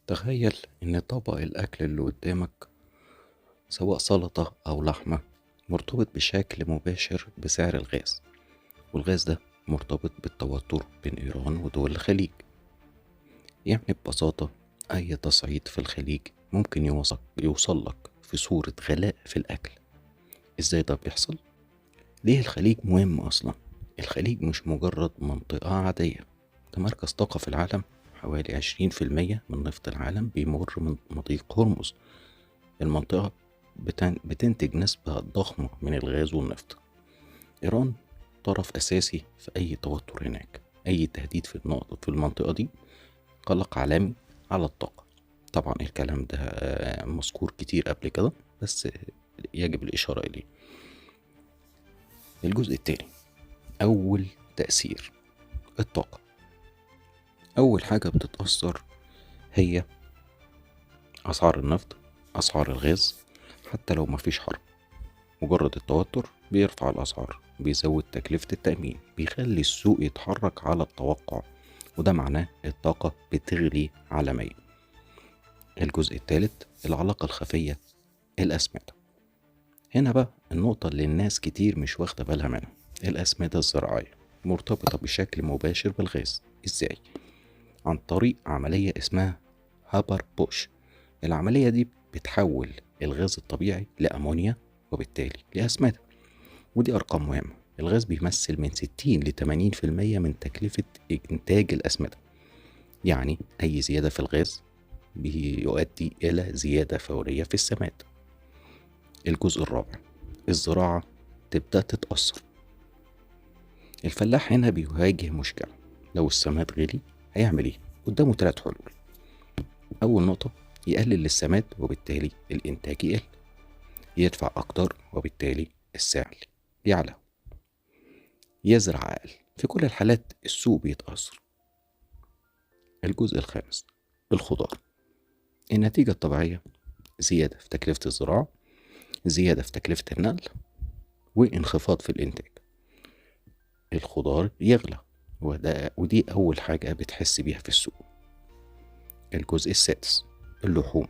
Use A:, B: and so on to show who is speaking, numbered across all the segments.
A: تخيل إن طبق الأكل اللي قدامك، سواء سلطة أو لحمة، مرتبط بشكل مباشر بسعر الغاز. والغاز ده مرتبط بالتوتر بين إيران ودول الخليج. يعني ببساطة، أي تصعيد في الخليج ممكن يوصل لك في صورة غلاء في الأكل. إزاي ده بيحصل؟ ليه الخليج مهم أصلا؟ الخليج مش مجرد منطقة عادية، ده مركز طاقة في العالم. حوالي 20% من نفط العالم بيمر من مضيق هرمز. المنطقة بتنتج نسبة ضخمة من الغاز والنفط. إيران طرف أساسي في أي توتر هناك. أي تهديد في المنطقة دي قلق عالمي على الطاقة. طبعا الكلام ده مذكور كتير قبل كده، بس يجب الإشارة إليه. الجزء التاني، أول تأثير، الطاقة. أول حاجة بتتأثر هي أسعار النفط، أسعار الغاز. حتى لو مفيش حرب، مجرد التوتر بيرفع الأسعار، بيزود تكلفة التأمين، بيخلي السوق يتحرك على التوقع، وده معناه الطاقة بتغلي عالميا. الجزء الثالث، العلاقة الخفية، الأسمدة. هنا بقى النقطة اللي الناس كتير مش واخدة بالها منها. الأسمدة الزراعية مرتبطة بشكل مباشر بالغاز. إزاي؟ عن طريق عملية اسمها هابر بوش. العملية دي بتحول الغاز الطبيعي لأمونيا، وبالتالي لأسمدة. ودي أرقام مهمة. الغاز بيمثل من 60 ل 80% من تكلفة إنتاج الأسمدة. يعني أي زيادة في الغاز بيؤدي إلى زيادة فورية في السماد. الجزء الرابع، الزراعة تبدأ تتأثر. الفلاح هنا بيواجه مشكلة. لو السماد غلي هيعمل إيه؟ قدامه 3 حلول. أول نقطة، يقلل السماد وبالتالي الإنتاج يقل. يدفع أكتر وبالتالي السعر يعلى. يزرع أقل. في كل الحالات السوق بيتأثر. الجزء الخامس، الخضار. النتيجة الطبيعية، زيادة في تكلفة الزراعة، زيادة في تكلفة النقل، وانخفاض في الإنتاج. الخضار يغلى، ودي أول حاجة بتحس بيها في السوق. الجزء السادس، اللحوم،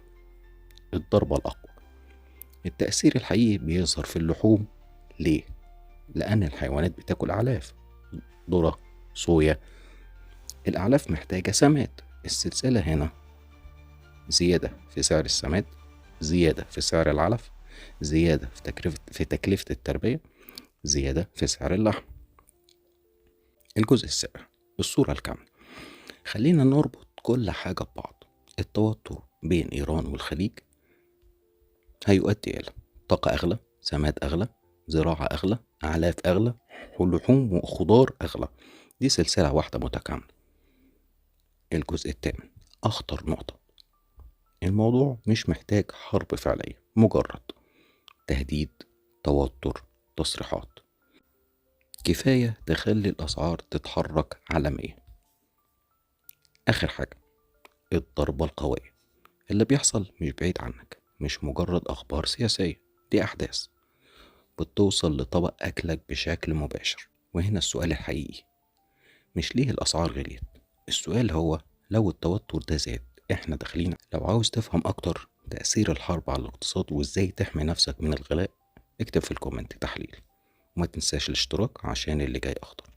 A: الضربة الأقوى. التأثير الحقيقي بيظهر في اللحوم. ليه؟ لأن الحيوانات بتاكل أعلاف، ذرة، صويا. الأعلاف محتاجة سماد. السلسلة هنا، زيادة في سعر السماد، زيادة في سعر العلف، زيادة في تكلفة التربية، زيادة في سعر اللحم. الجزء السابع، الصورة الكاملة. خلينا نربط كل حاجة ببعض. التوتر بين إيران والخليج هيؤدي إلى طاقة أغلى، سماد أغلى، زراعة أغلى، أعلاف أغلى، لحوم وخضار أغلى. دي سلسلة واحدة متكاملة. الجزء الثامن، أخطر نقطة. الموضوع مش محتاج حرب فعلية، مجرد تهديد، توتر، تصريحات، كفاية تخلي الأسعار تتحرك عالميا. آخر حاجة، الضربة القوية. اللي بيحصل مش بعيد عنك، مش مجرد أخبار سياسية، دي أحداث بتوصل لطبق أكلك بشكل مباشر. وهنا السؤال الحقيقي، مش ليه الأسعار غليت، السؤال هو لو التوتر ده زاد احنا داخلين. لو عاوز تفهم أكتر تأثير الحرب على الاقتصاد وإزاي تحمي نفسك من الغلاء، اكتب في الكومنت تحليل. وما تنساش الاشتراك عشان اللي جاي أخطر.